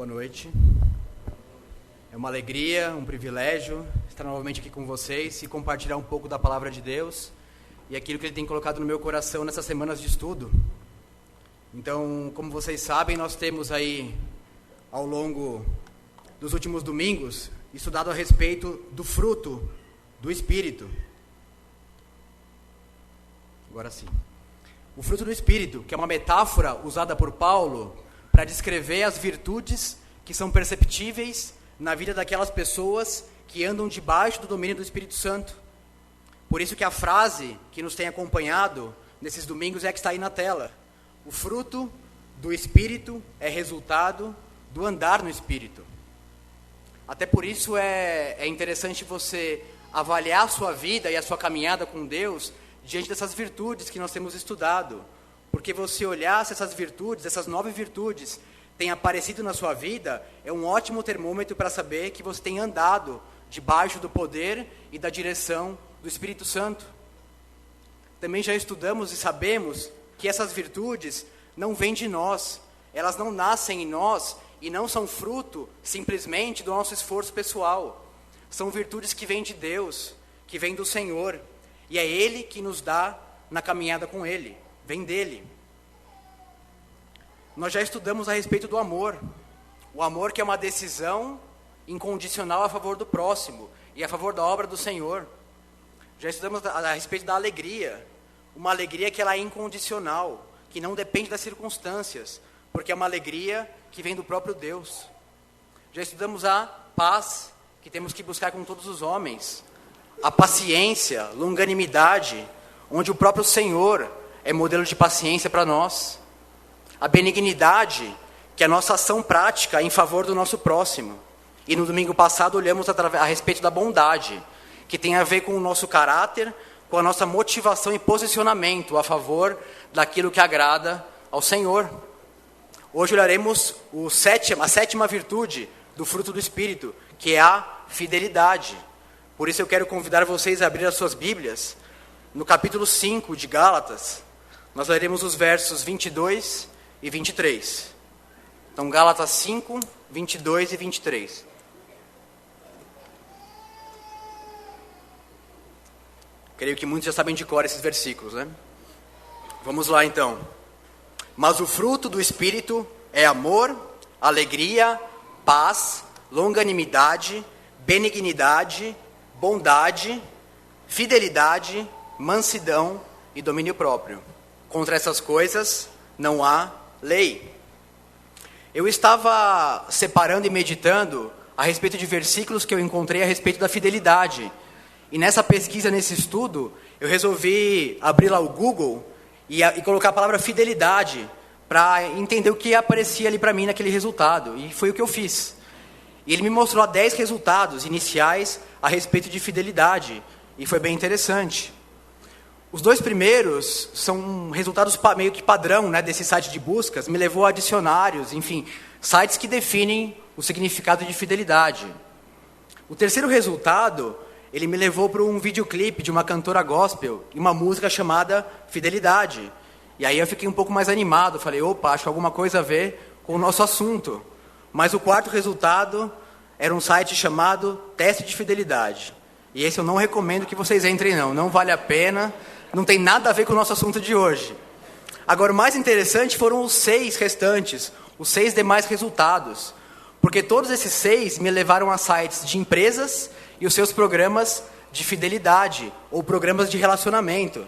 boa noite. É uma alegria, um privilégio estar novamente aqui com vocês e compartilhar um pouco da palavra de Deus e aquilo que Ele tem colocado no meu coração nessas semanas de estudo. Então, como vocês sabem, nós temos aí, ao longo dos últimos domingos, estudado a respeito do fruto do Espírito. Agora sim. O fruto do Espírito, que é uma metáfora usada por Paulo para descrever as virtudes que são perceptíveis na vida daquelas pessoas que andam debaixo do domínio do Espírito Santo. Por isso que a frase que nos tem acompanhado nesses domingos é a que está aí na tela. O fruto do Espírito é resultado do andar no Espírito. Até por isso é interessante você avaliar a sua vida e a sua caminhada com Deus diante dessas virtudes que nós temos estudado. Porque você olhar se essas virtudes, essas 9 virtudes, têm aparecido na sua vida, é um ótimo termômetro para saber que você tem andado debaixo do poder e da direção do Espírito Santo. Também já estudamos e sabemos que essas virtudes não vêm de nós, elas não nascem em nós e não são fruto simplesmente do nosso esforço pessoal. São virtudes que vêm de Deus, que vêm do Senhor, e é Ele que nos dá na caminhada com Ele, vem dEle. Nós já estudamos a respeito do amor, o amor que é uma decisão incondicional a favor do próximo e a favor da obra do Senhor. Já estudamos a respeito da alegria, uma alegria que ela é incondicional, que não depende das circunstâncias, porque é uma alegria que vem do próprio Deus. Já estudamos a paz, que temos que buscar com todos os homens, a paciência, longanimidade, onde o próprio Senhor é modelo de paciência para nós, a benignidade, que é a nossa ação prática em favor do nosso próximo. E no domingo passado olhamos a respeito da bondade, que tem a ver com o nosso caráter, com a nossa motivação e posicionamento a favor daquilo que agrada ao Senhor. Hoje olharemos a sétima virtude do fruto do Espírito, que é a fidelidade. Por isso eu quero convidar vocês a abrir as suas Bíblias, no capítulo 5 de Gálatas. Nós leremos os versos 22 e 23. Então, Gálatas 5, 22 e 23. Creio que muitos já sabem de cor esses versículos, né? Vamos lá, então. Mas o fruto do Espírito é amor, alegria, paz, longanimidade, benignidade, bondade, fidelidade, mansidão e domínio próprio. Contra essas coisas não há lei. Eu estava separando e meditando a respeito de versículos que eu encontrei a respeito da fidelidade. E nessa pesquisa, nesse estudo, eu resolvi abrir lá o Google e colocar a palavra fidelidade para entender o que aparecia ali para mim naquele resultado. E foi o que eu fiz. E ele me mostrou 10 resultados iniciais a respeito de fidelidade. E foi bem interessante. Os 2 primeiros são resultados meio que padrão, né, desse site de buscas. Me levou a dicionários, enfim, sites que definem o significado de fidelidade. O terceiro resultado, ele me levou para um videoclipe de uma cantora gospel e uma música chamada Fidelidade. E aí eu fiquei um pouco mais animado. Falei, opa, acho alguma coisa a ver com o nosso assunto. Mas o quarto resultado era um site chamado Teste de Fidelidade. E esse eu não recomendo que vocês entrem, não vale a pena, não tem nada a ver com o nosso assunto de hoje. Agora, o mais interessante foram os 6 restantes, os 6 demais resultados. Porque todos esses 6 me levaram a sites de empresas e os seus programas de fidelidade, ou programas de relacionamento.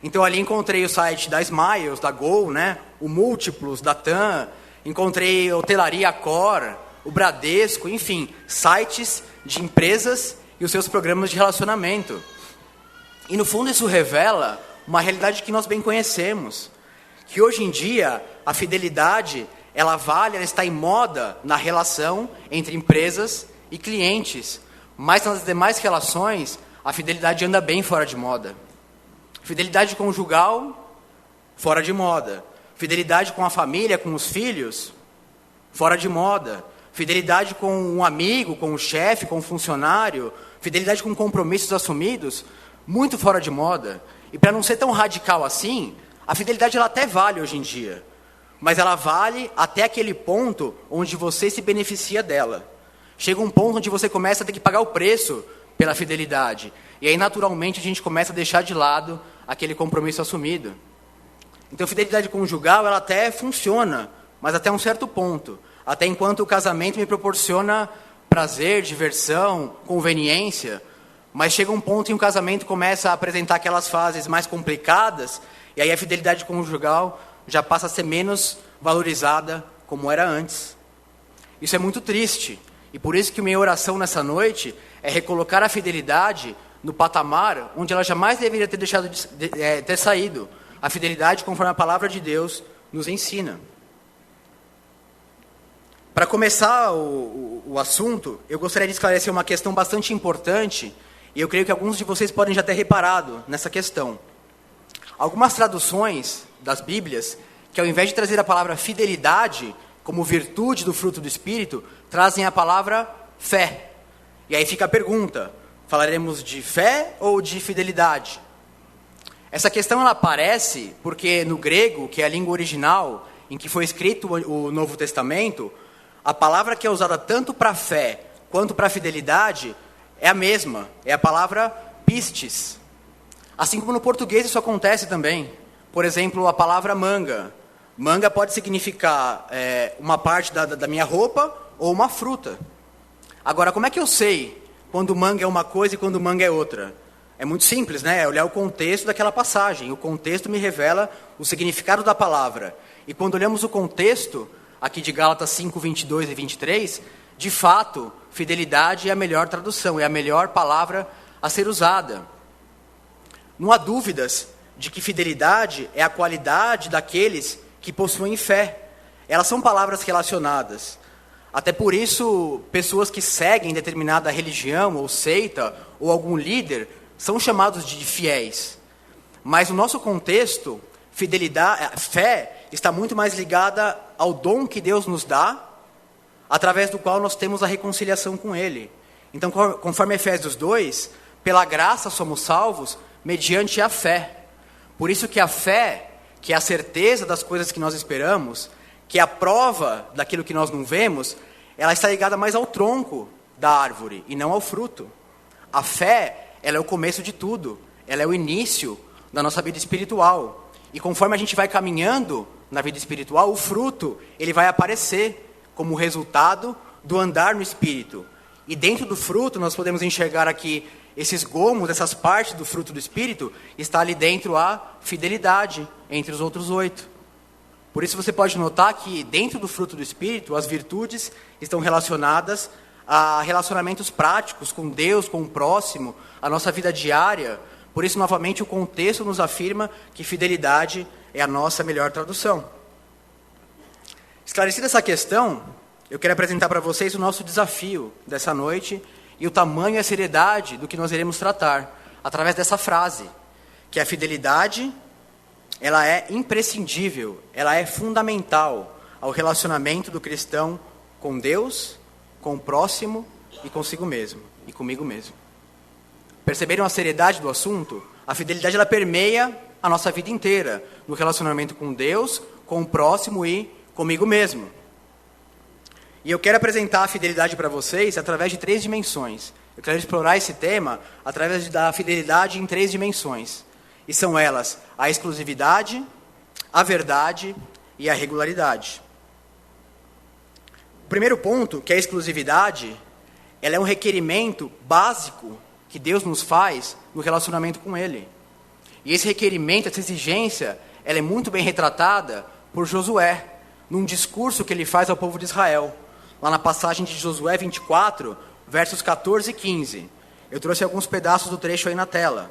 Então, ali encontrei o site da Smiles, da Gol, né? O Múltiplos, da TAM, encontrei a Hotelaria Accor, o Bradesco, enfim, sites de empresas e os seus programas de relacionamento. E no fundo isso revela uma realidade que nós bem conhecemos, que hoje em dia a fidelidade, ela está em moda na relação entre empresas e clientes, mas nas demais relações a fidelidade anda bem fora de moda. Fidelidade conjugal, fora de moda. Fidelidade com a família, com os filhos, fora de moda. Fidelidade com um amigo, com o chefe, com o funcionário. Fidelidade com compromissos assumidos, muito fora de moda. E para não ser tão radical assim, a fidelidade ela até vale hoje em dia. mas ela vale até aquele ponto onde você se beneficia dela. Chega um ponto onde você começa a ter que pagar o preço pela fidelidade. E aí, naturalmente, a gente começa a deixar de lado aquele compromisso assumido. Então, fidelidade conjugal, ela até funciona, mas até um certo ponto. Até enquanto o casamento me proporciona prazer, diversão, conveniência. Mas chega um ponto em que o casamento começa a apresentar aquelas fases mais complicadas, e aí a fidelidade conjugal já passa a ser menos valorizada como era antes. Isso é muito triste. E por isso que minha oração nessa noite é recolocar a fidelidade no patamar onde ela jamais deveria ter deixado ter saído. A fidelidade conforme a palavra de Deus nos ensina. Para começar o assunto, eu gostaria de esclarecer uma questão bastante importante, e eu creio que alguns de vocês podem já ter reparado nessa questão. Algumas traduções das Bíblias, que ao invés de trazer a palavra fidelidade como virtude do fruto do Espírito, trazem a palavra fé. E aí fica a pergunta, falaremos de fé ou de fidelidade? Essa questão ela aparece porque no grego, que é a língua original em que foi escrito o Novo Testamento, a palavra que é usada tanto para fé quanto para fidelidade é a mesma, é a palavra pistes. Assim como no português isso acontece também. Por exemplo, a palavra manga. Manga pode significar uma parte da minha roupa ou uma fruta. Agora, como é que eu sei quando manga é uma coisa e quando manga é outra? É muito simples, né? É olhar o contexto daquela passagem. O contexto me revela o significado da palavra. E quando olhamos o contexto, aqui de Gálatas 5, 22 e 23, de fato, fidelidade é a melhor tradução, é a melhor palavra a ser usada. Não há dúvidas de que fidelidade é a qualidade daqueles que possuem fé. Elas são palavras relacionadas. Até por isso, pessoas que seguem determinada religião ou seita ou algum líder são chamados de fiéis. Mas no nosso contexto, fé está muito mais ligada ao dom que Deus nos dá, através do qual nós temos a reconciliação com Ele. Então, conforme Efésios 2, pela graça somos salvos mediante a fé. Por isso que a fé, que é a certeza das coisas que nós esperamos, que é a prova daquilo que nós não vemos, ela está ligada mais ao tronco da árvore e não ao fruto. A fé, ela é o começo de tudo, ela é o início da nossa vida espiritual. E conforme a gente vai caminhando na vida espiritual, o fruto, ele vai aparecer como resultado do andar no Espírito. E dentro do fruto, nós podemos enxergar aqui esses gomos, essas partes do fruto do Espírito, está ali dentro a fidelidade, entre os outros 8. Por isso você pode notar que dentro do fruto do Espírito, as virtudes estão relacionadas a relacionamentos práticos com Deus, com o próximo, a nossa vida diária. Por isso, novamente, o contexto nos afirma que fidelidade é a nossa melhor tradução. Esclarecida essa questão, eu quero apresentar para vocês o nosso desafio dessa noite e o tamanho e a seriedade do que nós iremos tratar, através dessa frase, que a fidelidade, ela é imprescindível, ela é fundamental ao relacionamento do cristão com Deus, com o próximo e consigo mesmo, e comigo mesmo. Perceberam a seriedade do assunto? A fidelidade ela permeia a nossa vida inteira, no relacionamento com Deus, com o próximo e comigo mesmo. E eu quero apresentar a fidelidade para vocês através de 3 dimensões. Eu quero explorar esse tema através da fidelidade em 3 dimensões. E são elas a exclusividade, a verdade e a regularidade. O primeiro ponto, que é a exclusividade, ela é um requerimento básico que Deus nos faz no relacionamento com Ele. E esse requerimento, essa exigência, ela é muito bem retratada por Josué, num discurso que ele faz ao povo de Israel. Lá na passagem de Josué 24, versos 14 e 15. Eu trouxe alguns pedaços do trecho aí na tela.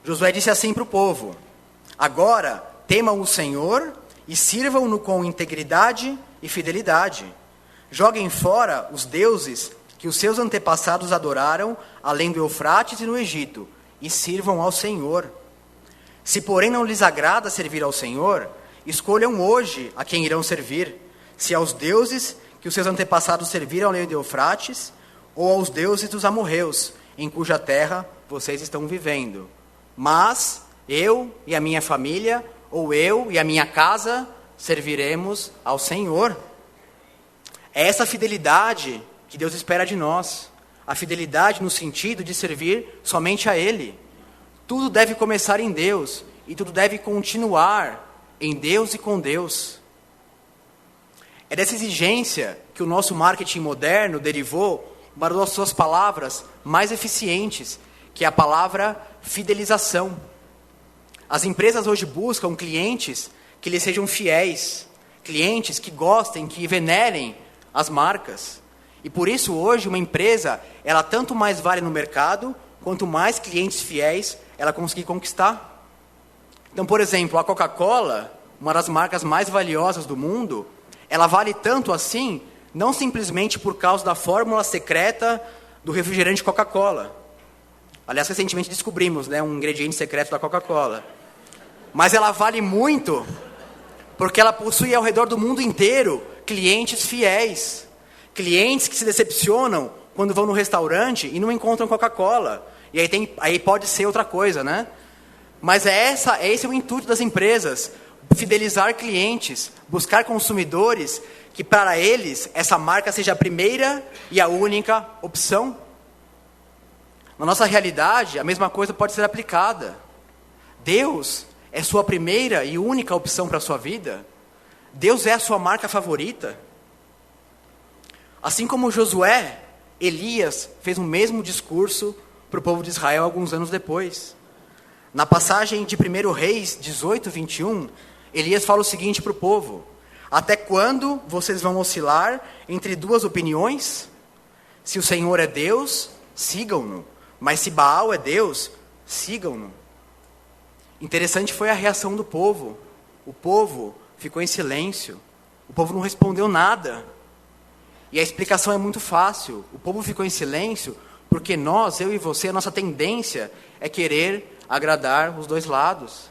Josué disse assim para o povo: agora temam o Senhor e sirvam-no com integridade e fidelidade. Joguem fora os deuses que os seus antepassados adoraram, além do Eufrates e no Egito, e sirvam ao Senhor. Se, porém, não lhes agrada servir ao Senhor, escolham hoje a quem irão servir, se aos deuses que os seus antepassados serviram além do Eufrates, ou aos deuses dos amorreus, em cuja terra vocês estão vivendo. Mas eu e a minha família, ou eu e a minha casa, serviremos ao Senhor. É essa fidelidade que Deus espera de nós. A fidelidade no sentido de servir somente a Ele. Tudo deve começar em Deus e tudo deve continuar em Deus e com Deus. É dessa exigência que o nosso marketing moderno derivou uma das suas palavras mais eficientes, que é a palavra fidelização. As empresas hoje buscam clientes que lhes sejam fiéis, clientes que gostem, que venerem as marcas. E por isso hoje uma empresa, ela tanto mais vale no mercado, quanto mais clientes fiéis ela conseguir conquistar. Então, por exemplo, a Coca-Cola, uma das marcas mais valiosas do mundo, ela vale tanto assim, não simplesmente por causa da fórmula secreta do refrigerante Coca-Cola. Aliás, recentemente descobrimos, um ingrediente secreto da Coca-Cola. Mas ela vale muito porque ela possui ao redor do mundo inteiro clientes fiéis. Clientes que se decepcionam quando vão no restaurante e não encontram Coca-Cola. E aí pode ser outra coisa, né? Mas esse é o intuito das empresas. Fidelizar clientes, buscar consumidores que para eles essa marca seja a primeira e a única opção. Na nossa realidade, a mesma coisa pode ser aplicada. Deus é sua primeira e única opção para a sua vida. Deus é a sua marca favorita. Assim como Josué, Elias fez o mesmo discurso para o povo de Israel alguns anos depois. Na passagem de 1 Reis 18, 21, Elias fala o seguinte para o povo: até quando vocês vão oscilar entre duas opiniões? Se o Senhor é Deus, sigam-no. Mas se Baal é Deus, sigam-no. Interessante foi a reação do povo. O povo ficou em silêncio. O povo não respondeu nada. E a explicação é muito fácil. O povo ficou em silêncio porque eu e você, a nossa tendência é querer agradar os dois lados.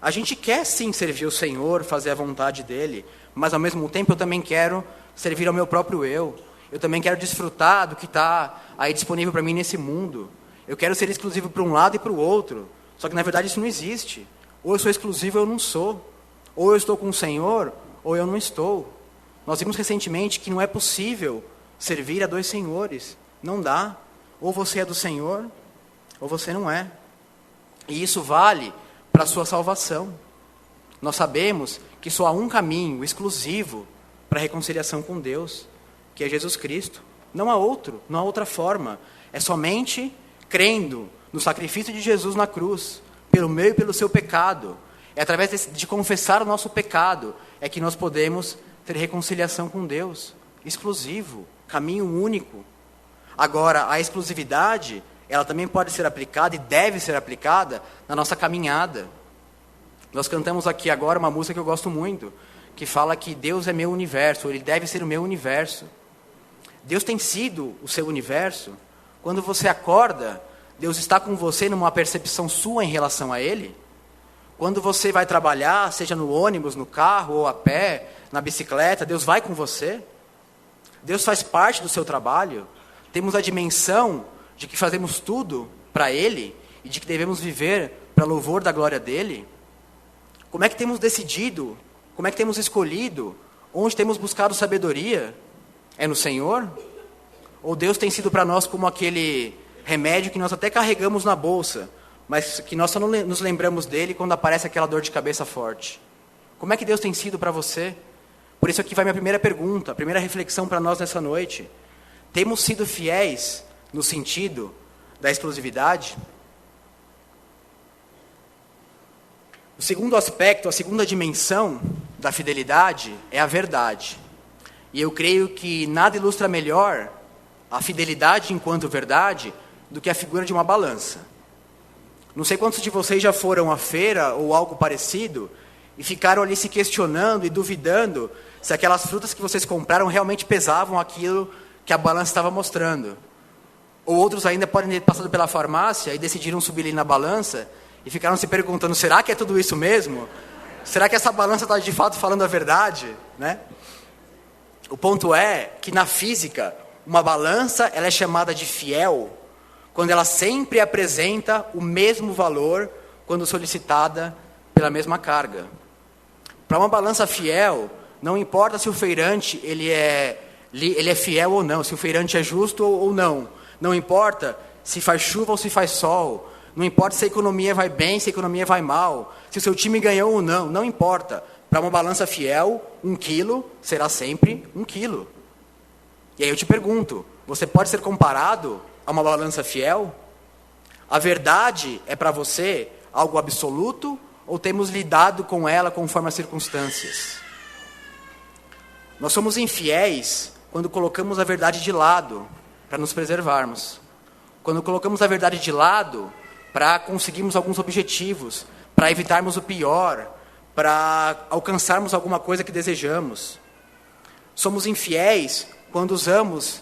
A gente quer sim servir o Senhor, fazer a vontade dEle, mas ao mesmo tempo eu também quero servir ao meu próprio eu. Eu também quero desfrutar do que está aí disponível para mim nesse mundo. Eu quero ser exclusivo para um lado e para o outro. Só que na verdade isso não existe. Ou eu sou exclusivo ou eu não sou. Ou eu estou com o Senhor, ou eu não estou. Nós vimos recentemente que não é possível servir a dois senhores. Não dá. Ou você é do Senhor, ou você não é. E isso vale para a sua salvação. Nós sabemos que só há um caminho exclusivo para a reconciliação com Deus, que é Jesus Cristo. Não há outro, não há outra forma. É somente crendo no sacrifício de Jesus na cruz, pelo meu e pelo seu pecado. É através de confessar o nosso pecado, é que nós podemos ter reconciliação com Deus. Exclusivo, caminho único. Agora, a exclusividade, ela também pode ser aplicada e deve ser aplicada na nossa caminhada. Nós cantamos aqui agora uma música que eu gosto muito, que fala que Deus é meu universo, Ele deve ser o meu universo. Deus tem sido o seu universo. Quando você acorda, Deus está com você numa percepção sua em relação a Ele. Quando você vai trabalhar, seja no ônibus, no carro, ou a pé, na bicicleta, Deus vai com você. Deus faz parte do seu trabalho. Temos a dimensão de que fazemos tudo para Ele e de que devemos viver para louvor da glória dEle. Como é que temos decidido? Como é que temos escolhido? Onde temos buscado sabedoria? É no Senhor? Ou Deus tem sido para nós como aquele remédio que nós até carregamos na bolsa, mas que nós só não nos lembramos dele quando aparece aquela dor de cabeça forte? Como é que Deus tem sido para você? Por isso aqui vai minha primeira pergunta, a primeira reflexão para nós nessa noite. Temos sido fiéis no sentido da exclusividade? O segundo aspecto, a segunda dimensão da fidelidade é a verdade. E eu creio que nada ilustra melhor a fidelidade enquanto verdade do que a figura de uma balança. Não sei quantos de vocês já foram à feira ou algo parecido e ficaram ali se questionando e duvidando se aquelas frutas que vocês compraram realmente pesavam aquilo que a balança estava mostrando. Ou outros ainda podem ter passado pela farmácia e decidiram subir ali na balança e ficaram se perguntando, será que é tudo isso mesmo? Será que essa balança está de fato falando a verdade? Né? O ponto é que na física, uma balança ela é chamada de fiel quando ela sempre apresenta o mesmo valor quando solicitada pela mesma carga. Para uma balança fiel, não importa se o feirante ele é fiel ou não, se o feirante é justo ou não. Não importa se faz chuva ou se faz sol. Não importa se a economia vai bem, se a economia vai mal. Se o seu time ganhou ou não. Não importa. Para uma balança fiel, 1 quilo será sempre 1 quilo. E aí eu te pergunto, você pode ser comparado a uma balança fiel? A verdade é para você algo absoluto ou temos lidado com ela conforme as circunstâncias? Nós somos infiéis quando colocamos a verdade de lado para nos preservarmos. Quando colocamos a verdade de lado para conseguirmos alguns objetivos, para evitarmos o pior, para alcançarmos alguma coisa que desejamos. Somos infiéis quando usamos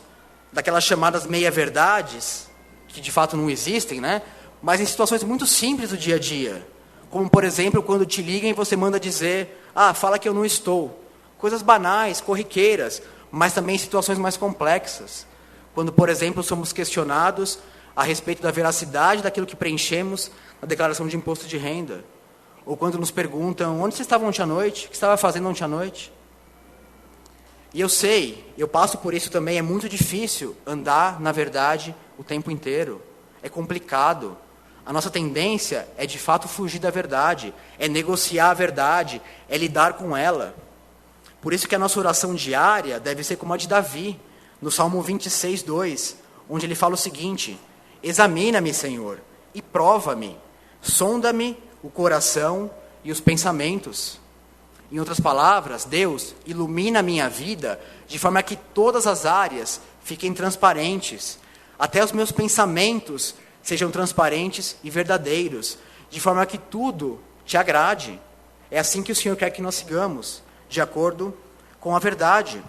daquelas chamadas meia-verdades, que de fato não existem, né? Mas em situações muito simples do dia a dia. Como, por exemplo, quando te ligam e você manda dizer, fala que eu não estou. Coisas banais, corriqueiras, mas também em situações mais complexas. Quando, por exemplo, somos questionados a respeito da veracidade daquilo que preenchemos na declaração de imposto de renda. Ou quando nos perguntam, onde você estava ontem à noite? O que você estava fazendo ontem à noite? E eu sei, eu passo por isso também, é muito difícil andar na verdade o tempo inteiro. É complicado. A nossa tendência é de fato fugir da verdade, é negociar a verdade, é lidar com ela. Por isso que a nossa oração diária deve ser como a de Davi, no Salmo 26, 2, onde ele fala o seguinte: examina-me, Senhor, e prova-me, sonda-me o coração e os pensamentos. Em outras palavras, Deus ilumina a minha vida de forma que todas as áreas fiquem transparentes, até os meus pensamentos sejam transparentes e verdadeiros, de forma que tudo te agrade. É assim que o Senhor quer que nós sigamos, de acordo com a verdade.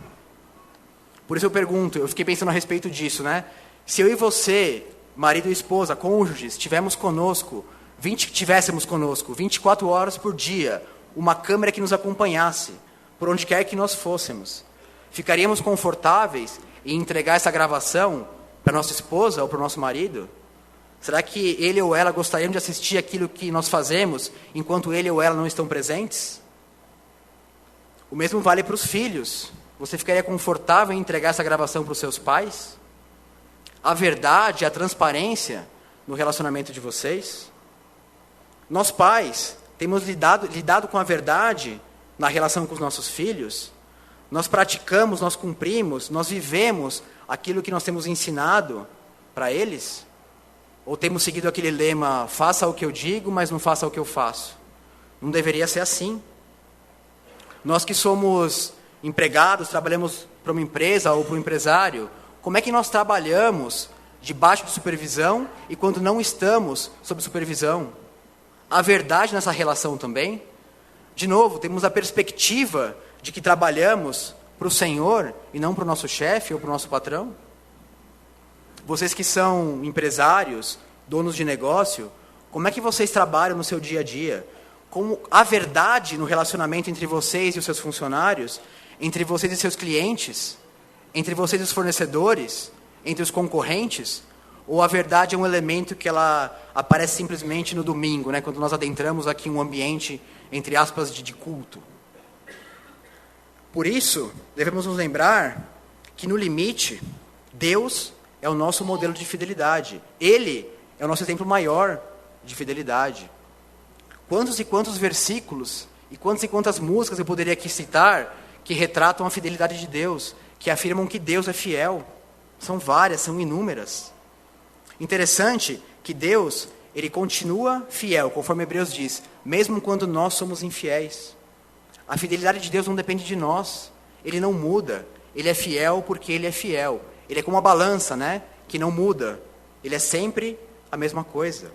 Por isso eu pergunto, eu fiquei pensando a respeito disso, né? Se eu e você, marido e esposa, cônjuges, tivéssemos conosco 24 horas por dia, uma câmera que nos acompanhasse, por onde quer que nós fôssemos, ficaríamos confortáveis em entregar essa gravação para nossa esposa ou para o nosso marido? Será que ele ou ela gostariam de assistir aquilo que nós fazemos, enquanto ele ou ela não estão presentes? O mesmo vale para os filhos. Você ficaria confortável em entregar essa gravação para os seus pais? A verdade, a transparência no relacionamento de vocês? Nós pais temos lidado com a verdade na relação com os nossos filhos? Nós praticamos, nós cumprimos, nós vivemos aquilo que nós temos ensinado para eles? Ou temos seguido aquele lema, faça o que eu digo, mas não faça o que eu faço? Não deveria ser assim. Nós que somos empregados, trabalhamos para uma empresa ou para um empresário, como é que nós trabalhamos debaixo de supervisão e quando não estamos sob supervisão? Há verdade nessa relação também? De novo, temos a perspectiva de que trabalhamos para o Senhor e não para o nosso chefe ou para o nosso patrão? Vocês que são empresários, donos de negócio, como é que vocês trabalham no seu dia a dia? Como há verdade no relacionamento entre vocês e os seus funcionários, entre vocês e seus clientes, entre vocês e os fornecedores, entre os concorrentes? Ou a verdade é um elemento que ela aparece simplesmente no domingo, né, quando nós adentramos aqui um ambiente, entre aspas, de culto? Por isso, devemos nos lembrar que, no limite, Deus é o nosso modelo de fidelidade. Ele é o nosso exemplo maior de fidelidade. Quantos e quantos versículos e quantas músicas eu poderia aqui citar que retratam a fidelidade de Deus, que afirmam que Deus é fiel? São várias, são inúmeras. Interessante que Deus, ele continua fiel, conforme Hebreus diz, mesmo quando nós somos infiéis. A fidelidade de Deus não depende de nós. Ele não muda. Ele é fiel porque ele é fiel. Ele é como uma balança, né, que não muda. Ele é sempre a mesma coisa.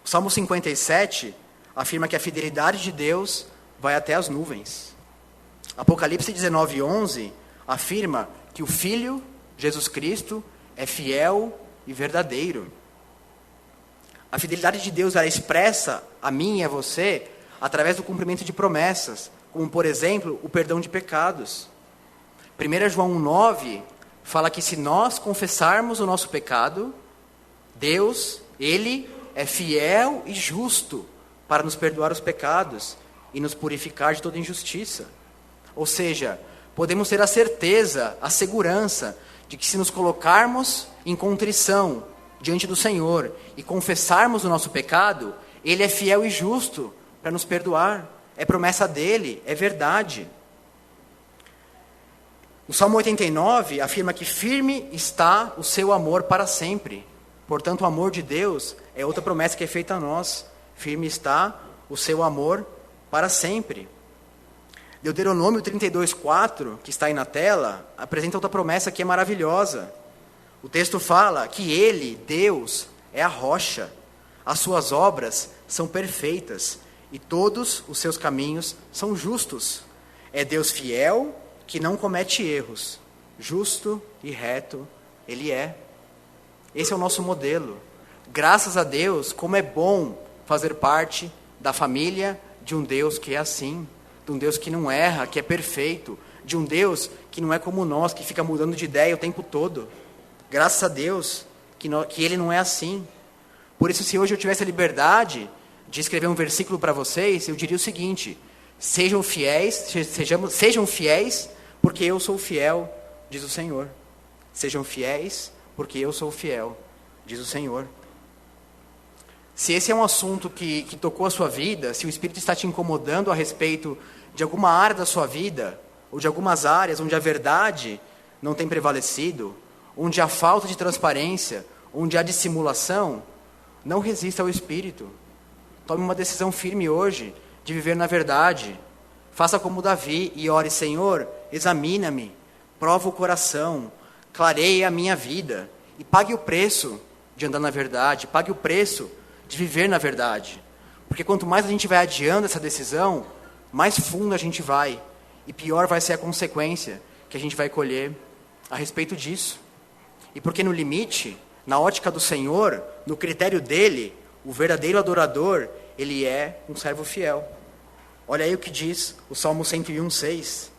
O Salmo 57 afirma que a fidelidade de Deus vai até as nuvens. Apocalipse 19:11 afirma que o Filho, Jesus Cristo, é fiel e verdadeiro. A fidelidade de Deus ela expressa a mim e a você através do cumprimento de promessas, como, por exemplo, o perdão de pecados. 1 João 1:9 fala que se nós confessarmos o nosso pecado, Deus, Ele é fiel e justo para nos perdoar os pecados e nos purificar de toda injustiça. Ou seja, podemos ter a certeza, a segurança de que se nos colocarmos em contrição diante do Senhor e confessarmos o nosso pecado, Ele é fiel e justo para nos perdoar. É promessa dEle, é verdade. O Salmo 89 afirma que firme está o seu amor para sempre. Portanto, o amor de Deus é outra promessa que é feita a nós. Firme está o seu amor para sempre. Deuteronômio 32:4, que está aí na tela, apresenta outra promessa que é maravilhosa. O texto fala que Ele, Deus, é a rocha. As suas obras são perfeitas e todos os seus caminhos são justos. É Deus fiel, que não comete erros. Justo e reto Ele é. Esse é o nosso modelo. Graças a Deus, como é bom fazer parte da família de um Deus que é assim. De um Deus que não erra, que é perfeito. De um Deus que não é como nós, que fica mudando de ideia o tempo todo. Graças a Deus que Ele não é assim. Por isso, se hoje eu tivesse a liberdade de escrever um versículo para vocês, eu diria o seguinte: sejam fiéis, porque eu sou fiel, diz o Senhor. Sejam fiéis, porque eu sou fiel, diz o Senhor. Se esse é um assunto que tocou a sua vida, se o Espírito está te incomodando a respeito de alguma área da sua vida, ou de algumas áreas onde a verdade não tem prevalecido, onde há falta de transparência, onde há dissimulação, não resista ao Espírito. Tome uma decisão firme hoje de viver na verdade. Faça como Davi e ore: Senhor, examina-me, prova o coração, clareia a minha vida e pague o preço de andar na verdade, pague o preço de viver na verdade. Porque quanto mais a gente vai adiando essa decisão, mais fundo a gente vai, e pior vai ser a consequência que a gente vai colher a respeito disso. E porque no limite, na ótica do Senhor, no critério dele, o verdadeiro adorador, ele é um servo fiel. Olha aí o que diz o Salmo 101:6.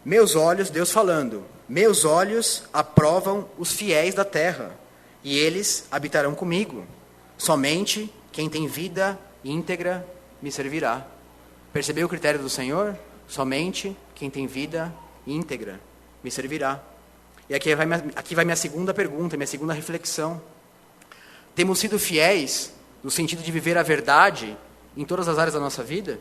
Meus olhos, Deus falando, meus olhos aprovam os fiéis da terra, e eles habitarão comigo. Somente quem tem vida íntegra me servirá. Percebeu o critério do Senhor? Somente quem tem vida íntegra me servirá. E aqui vai minha segunda pergunta, minha segunda reflexão. Temos sido fiéis no sentido de viver a verdade em todas as áreas da nossa vida?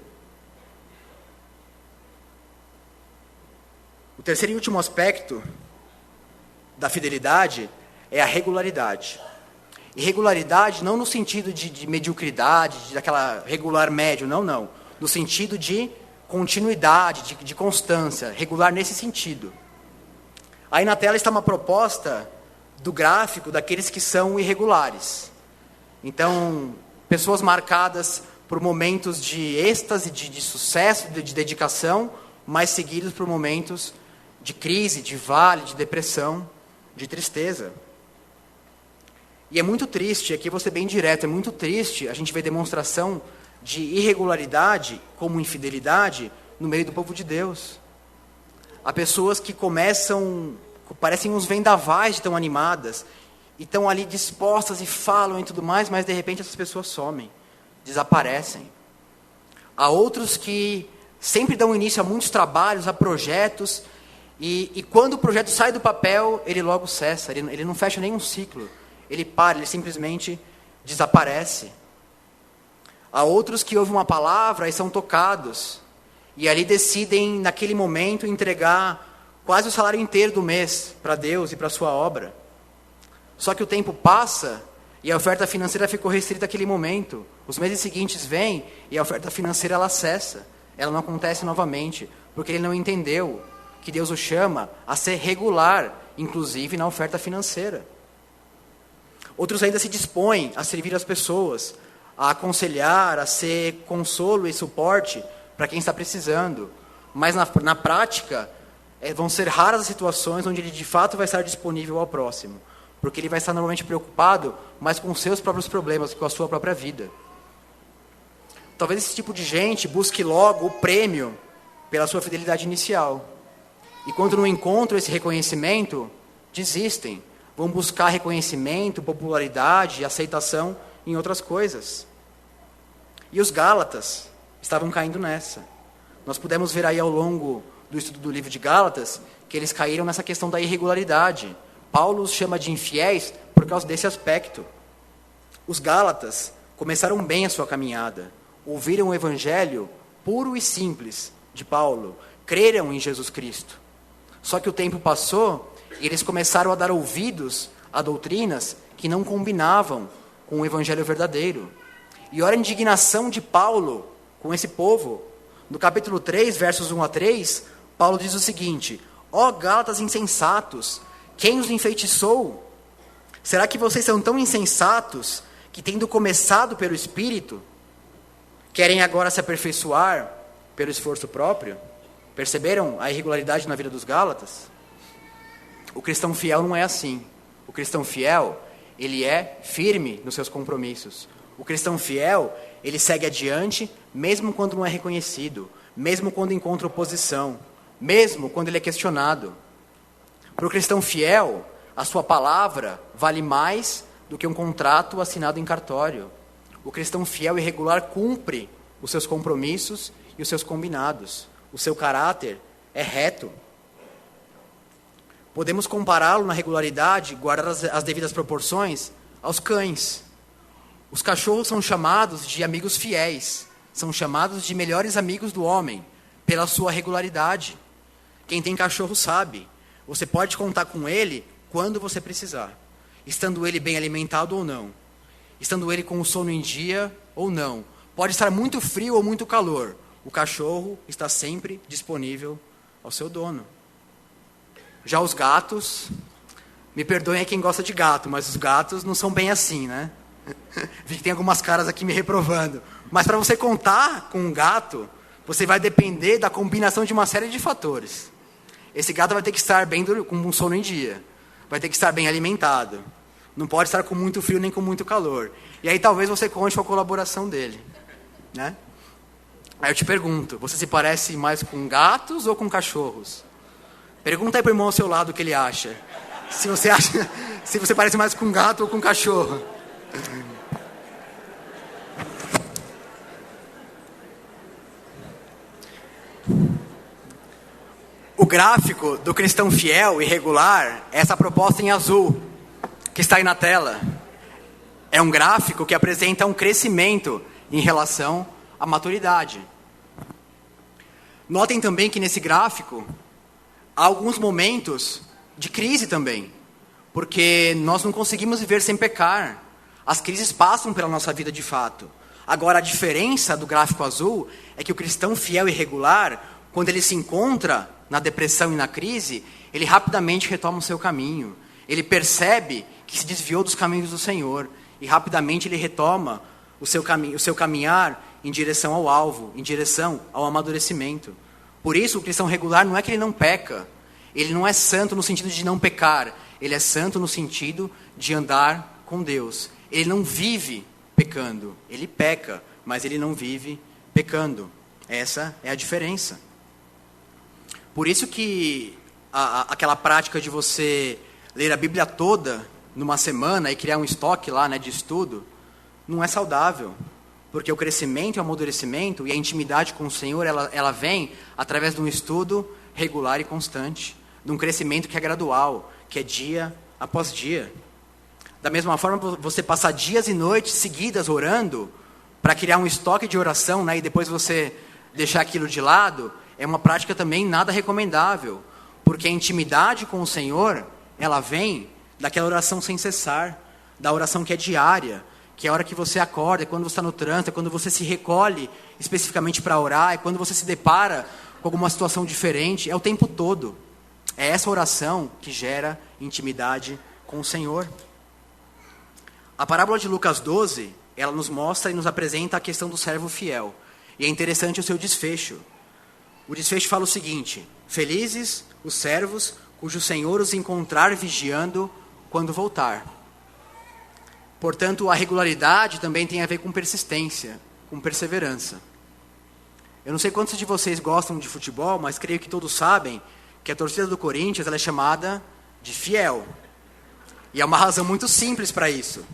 O terceiro e último aspecto da fidelidade é a regularidade. Irregularidade não no sentido de mediocridade, daquela regular médio, não. No sentido de continuidade, de constância, regular nesse sentido. Aí na tela está uma proposta do gráfico daqueles que são irregulares. Então, pessoas marcadas por momentos de êxtase, de sucesso, de dedicação, mas seguidos por momentos de crise, de vale, de depressão, de tristeza. E é muito triste, aqui eu vou ser bem direto, é muito triste a gente ver demonstração de irregularidade como infidelidade no meio do povo de Deus. Há pessoas que parecem uns vendavais de tão animadas, e estão ali dispostas e falam e tudo mais, mas de repente essas pessoas somem, desaparecem. Há outros que sempre dão início a muitos trabalhos, a projetos, e quando o projeto sai do papel, ele logo cessa, ele não fecha nenhum ciclo, ele para, ele simplesmente desaparece. Há outros que ouvem uma palavra e são tocados, e ali decidem, naquele momento, entregar quase o salário inteiro do mês para Deus e para a sua obra. Só que o tempo passa e a oferta financeira ficou restrita àquele momento. Os meses seguintes vêm e a oferta financeira ela cessa. Ela não acontece novamente, porque ele não entendeu que Deus o chama a ser regular, inclusive na oferta financeira. Outros ainda se dispõem a servir as pessoas, a aconselhar, a ser consolo e suporte para quem está precisando. Mas na prática, vão ser raras as situações onde ele de fato vai estar disponível ao próximo, porque ele vai estar normalmente preocupado mais com os seus próprios problemas que com a sua própria vida. Talvez esse tipo de gente busque logo o prêmio pela sua fidelidade inicial. E quando não encontram esse reconhecimento, desistem. Vão buscar reconhecimento, popularidade e aceitação em outras coisas. E os Gálatas, estavam caindo nessa. Nós pudemos ver aí ao longo do estudo do livro de Gálatas que eles caíram nessa questão da irregularidade. Paulo os chama de infiéis por causa desse aspecto. Os Gálatas começaram bem a sua caminhada, ouviram o evangelho puro e simples de Paulo, creram em Jesus Cristo. Só que o tempo passou e eles começaram a dar ouvidos a doutrinas que não combinavam com o evangelho verdadeiro. E olha a indignação de Paulo com esse povo. No capítulo 3, versos 1 a 3, Paulo diz o seguinte: ó Gálatas insensatos, quem os enfeitiçou? Será que vocês são tão insensatos que, tendo começado pelo Espírito, querem agora se aperfeiçoar pelo esforço próprio? Perceberam a irregularidade na vida dos Gálatas? O cristão fiel não é assim. O cristão fiel, ele é firme nos seus compromissos. O cristão fiel, ele segue adiante, mesmo quando não é reconhecido, mesmo quando encontra oposição, mesmo quando ele é questionado. Para o cristão fiel, a sua palavra vale mais do que um contrato assinado em cartório. O cristão fiel e regular cumpre os seus compromissos e os seus combinados. O seu caráter é reto. Podemos compará-lo na regularidade, guardar as devidas proporções, aos cães. Os cachorros são chamados de amigos fiéis, são chamados de melhores amigos do homem, pela sua regularidade. Quem tem cachorro sabe, você pode contar com ele quando você precisar, estando ele bem alimentado ou não, estando ele com o sono em dia ou não. Pode estar muito frio ou muito calor, o cachorro está sempre disponível ao seu dono. Já os gatos, me perdoem quem gosta de gato, mas os gatos não são bem assim, né? Vi que tem algumas caras aqui me reprovando. Mas para você contar com um gato, você vai depender da combinação de uma série de fatores. Esse gato vai ter que estar bem com um sono em dia, vai ter que estar bem alimentado, não pode estar com muito frio nem com muito calor. E aí talvez você conte com a colaboração dele, né? Aí eu te pergunto, você se parece mais com gatos ou com cachorros? Pergunta aí para o irmão ao seu lado o que ele acha. Se você parece mais com gato ou com cachorro. O gráfico do cristão fiel e regular é essa proposta em azul, que está aí na tela. É um gráfico que apresenta um crescimento em relação à maturidade. Notem também que nesse gráfico há alguns momentos de crise também, porque nós não conseguimos viver sem pecar. As crises passam pela nossa vida de fato. Agora, a diferença do gráfico azul é que o cristão fiel e regular, quando ele se encontra na depressão e na crise, ele rapidamente retoma o seu caminho. Ele percebe que se desviou dos caminhos do Senhor e rapidamente ele retoma o seu caminhar em direção ao alvo, em direção ao amadurecimento. Por isso, o cristão regular não é que ele não peca. Ele não é santo no sentido de não pecar. Ele é santo no sentido de andar com Deus. Ele não vive pecando. Ele peca, mas ele não vive pecando. Essa é a diferença. Por isso que aquela prática de você ler a Bíblia toda numa semana e criar um estoque lá, né, de estudo, não é saudável. Porque o crescimento e o amadurecimento e a intimidade com o Senhor, ela vem através de um estudo regular e constante, de um crescimento que é gradual, que é dia após dia. Da mesma forma, você passar dias e noites seguidas orando, para criar um estoque de oração, né, e depois você deixar aquilo de lado, é uma prática também nada recomendável, porque a intimidade com o Senhor, ela vem daquela oração sem cessar, da oração que é diária, que é a hora que você acorda, é quando você está no trânsito, é quando você se recolhe especificamente para orar, é quando você se depara com alguma situação diferente, é o tempo todo. É essa oração que gera intimidade com o Senhor. A parábola de Lucas 12, ela nos mostra e nos apresenta a questão do servo fiel. E é interessante o seu desfecho. O desfecho fala o seguinte: felizes os servos cujo Senhor os encontrar vigiando quando voltar. Portanto, a regularidade também tem a ver com persistência, com perseverança. Eu não sei quantos de vocês gostam de futebol, mas creio que todos sabem que a torcida do Corinthians ela é chamada de fiel. E há uma razão muito simples para isso.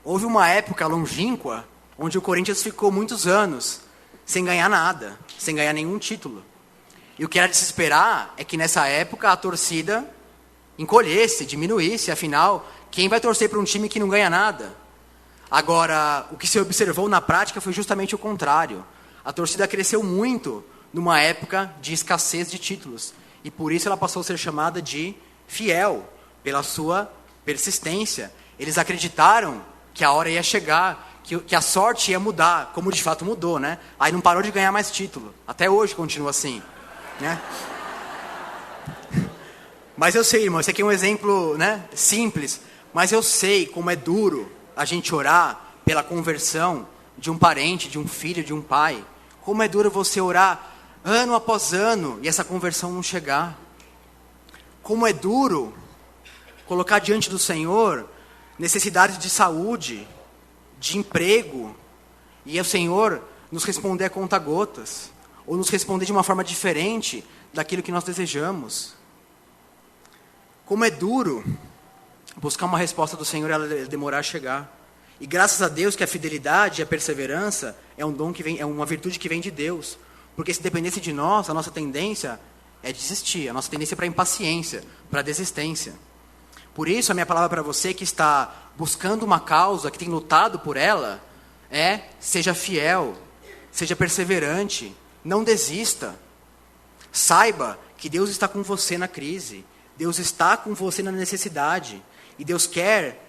Houve uma época longínqua onde o Corinthians ficou muitos anos sem ganhar nada, sem ganhar nenhum título. E o que era de se esperar é que nessa época a torcida encolhesse, diminuísse, afinal, quem vai torcer para um time que não ganha nada? Agora, o que se observou na prática foi justamente o contrário. A torcida cresceu muito numa época de escassez de títulos. E por isso ela passou a ser chamada de fiel, pela sua persistência. Eles acreditaram que a hora ia chegar, que a sorte ia mudar, como de fato mudou, né? Aí não parou de ganhar mais título. Até hoje continua assim, né? Mas eu sei, irmão, esse aqui é um exemplo, né, simples, mas eu sei como é duro a gente orar pela conversão de um parente, de um filho, de um pai. Como é duro você orar ano após ano e essa conversão não chegar. Como é duro colocar diante do Senhor necessidades de saúde, de emprego, e o Senhor nos responder a conta-gotas, ou nos responder de uma forma diferente daquilo que nós desejamos. Como é duro buscar uma resposta do Senhor e ela demorar a chegar. E graças a Deus que a fidelidade e a perseverança é um dom que vem, é uma virtude que vem de Deus. Porque se dependesse de nós, a nossa tendência é desistir, a nossa tendência é para impaciência, para desistência. Por isso, a minha palavra para você que está buscando uma causa, que tem lutado por ela, é: seja fiel, seja perseverante, não desista. Saiba que Deus está com você na crise, Deus está com você na necessidade, e Deus quer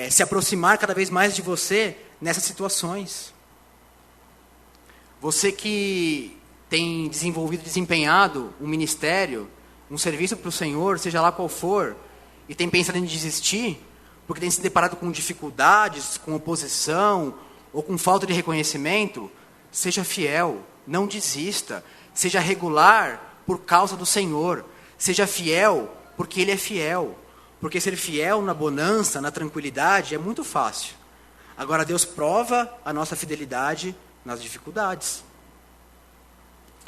se aproximar cada vez mais de você nessas situações. Você que tem desenvolvido, desempenhado um ministério, um serviço para o Senhor, seja lá qual for, e tem pensado em desistir, porque tem se deparado com dificuldades, com oposição, ou com falta de reconhecimento, seja fiel, não desista, seja regular por causa do Senhor, seja fiel porque Ele é fiel, porque ser fiel na bonança, na tranquilidade, é muito fácil. Agora Deus prova a nossa fidelidade nas dificuldades.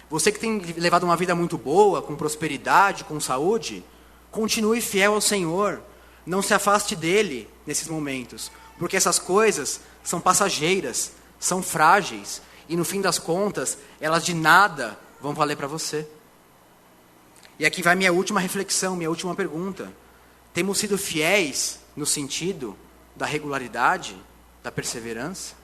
Você que tem levado uma vida muito boa, com prosperidade, com saúde, continue fiel ao Senhor. Não se afaste dele nesses momentos, porque essas coisas são passageiras, são frágeis, e no fim das contas, elas de nada vão valer para você. E aqui vai minha última reflexão, minha última pergunta. Temos sido fiéis no sentido da regularidade, da perseverança?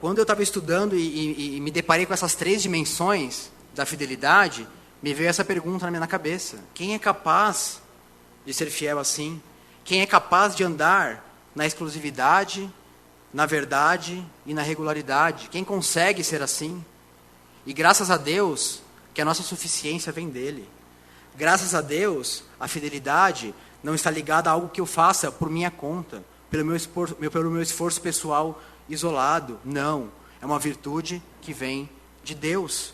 Quando eu estava estudando e me deparei com essas 3 dimensões da fidelidade, me veio essa pergunta na minha cabeça: quem é capaz de ser fiel assim? Quem é capaz de andar na exclusividade, na verdade e na regularidade? Quem consegue ser assim? E graças a Deus que a nossa suficiência vem dele. Graças a Deus, a fidelidade não está ligada a algo que eu faça por minha conta, pelo meu esforço pessoal isolado. Não, é uma virtude que vem de Deus.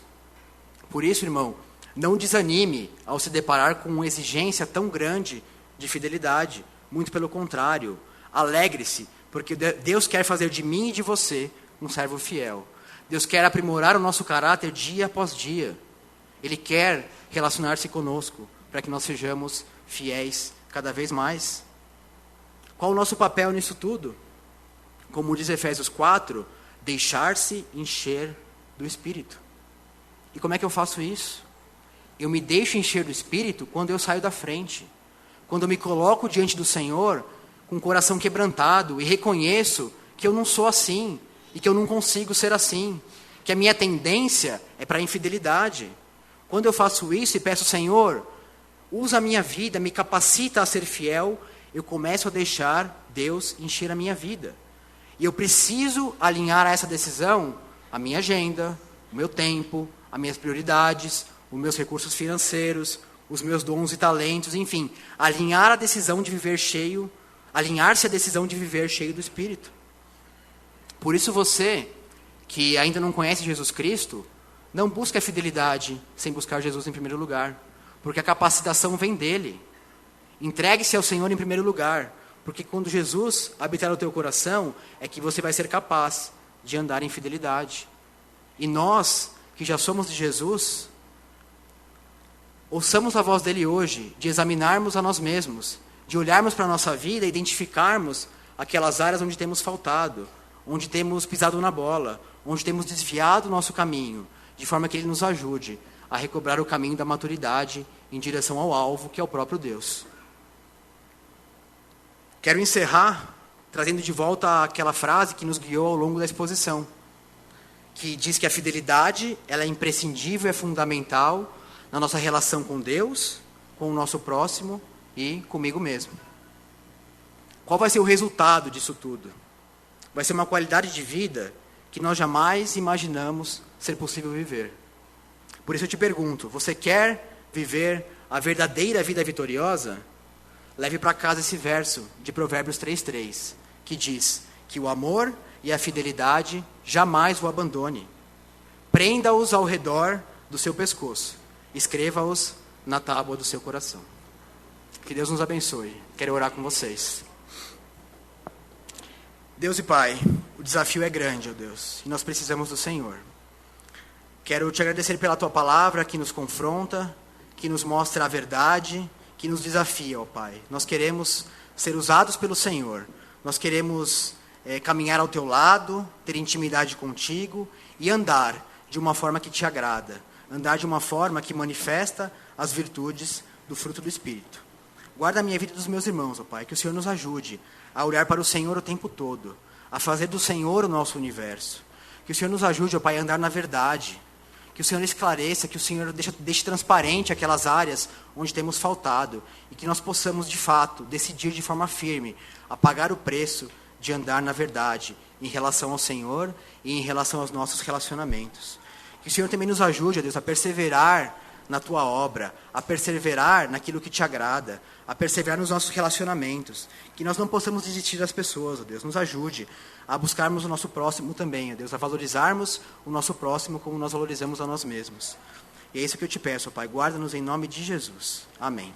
Por isso, irmão, não desanime ao se deparar com uma exigência tão grande de fidelidade. Muito pelo contrário, alegre-se, porque Deus quer fazer de mim e de você um servo fiel. Deus quer aprimorar o nosso caráter dia após dia. Ele quer relacionar-se conosco, para que nós sejamos fiéis cada vez mais. Qual o nosso papel nisso tudo? Como diz Efésios 4, deixar-se encher do Espírito. E como é que eu faço isso? Eu me deixo encher do Espírito quando eu saio da frente. Quando eu me coloco diante do Senhor com o coração quebrantado e reconheço que eu não sou assim e que eu não consigo ser assim, que a minha tendência é para a infidelidade. Quando eu faço isso e peço: Senhor, usa a minha vida, me capacita a ser fiel, eu começo a deixar Deus encher a minha vida. E eu preciso alinhar a essa decisão a minha agenda, o meu tempo, as minhas prioridades, os meus recursos financeiros, os meus dons e talentos, enfim, alinhar a decisão de viver cheio, alinhar-se à decisão de viver cheio do Espírito. Por isso você, que ainda não conhece Jesus Cristo, não busque a fidelidade sem buscar Jesus em primeiro lugar, porque a capacitação vem dele. Entregue-se ao Senhor em primeiro lugar, porque quando Jesus habitar no teu coração, é que você vai ser capaz de andar em fidelidade. E nós, que já somos de Jesus, ouçamos a voz dele hoje, de examinarmos a nós mesmos, de olharmos para a nossa vida e identificarmos aquelas áreas onde temos faltado, onde temos pisado na bola, onde temos desviado o nosso caminho, de forma que Ele nos ajude a recobrar o caminho da maturidade em direção ao alvo, que é o próprio Deus. Quero encerrar trazendo de volta aquela frase que nos guiou ao longo da exposição, que diz que a fidelidade ela é imprescindível, é fundamental na nossa relação com Deus, com o nosso próximo e comigo mesmo. Qual vai ser o resultado disso tudo? Vai ser uma qualidade de vida que nós jamais imaginamos ser possível viver. Por isso eu te pergunto, você quer viver a verdadeira vida vitoriosa? Leve para casa esse verso de Provérbios 3:3, que diz que o amor e a fidelidade jamais o abandone. Prenda-os ao redor do seu pescoço. Escreva-os na tábua do seu coração. Que Deus nos abençoe. Quero orar com vocês. Deus e Pai, o desafio é grande, ó Deus, e nós precisamos do Senhor. Quero te agradecer pela Tua palavra que nos confronta, que nos mostra a verdade, que nos desafia, ó Pai. Nós queremos ser usados pelo Senhor. Nós queremos caminhar ao Teu lado, ter intimidade contigo e andar de uma forma que Te agrada. Andar de uma forma que manifesta as virtudes do fruto do Espírito. Guarda a minha vida e dos meus irmãos, ó Pai, que o Senhor nos ajude a olhar para o Senhor o tempo todo, a fazer do Senhor o nosso universo. Que o Senhor nos ajude, ó Pai, a andar na verdade. Que o Senhor esclareça, que o Senhor deixe transparente aquelas áreas onde temos faltado. E que nós possamos, de fato, decidir de forma firme a pagar o preço de andar na verdade em relação ao Senhor e em relação aos nossos relacionamentos. Que o Senhor também nos ajude, ó Deus, a perseverar na Tua obra, a perseverar naquilo que Te agrada, a perseverar nos nossos relacionamentos. Que nós não possamos desistir das pessoas, ó Deus. Nos ajude a buscarmos o nosso próximo também, ó Deus, a valorizarmos o nosso próximo como nós valorizamos a nós mesmos. E é isso que eu Te peço, ó Pai. Guarda-nos em nome de Jesus. Amém.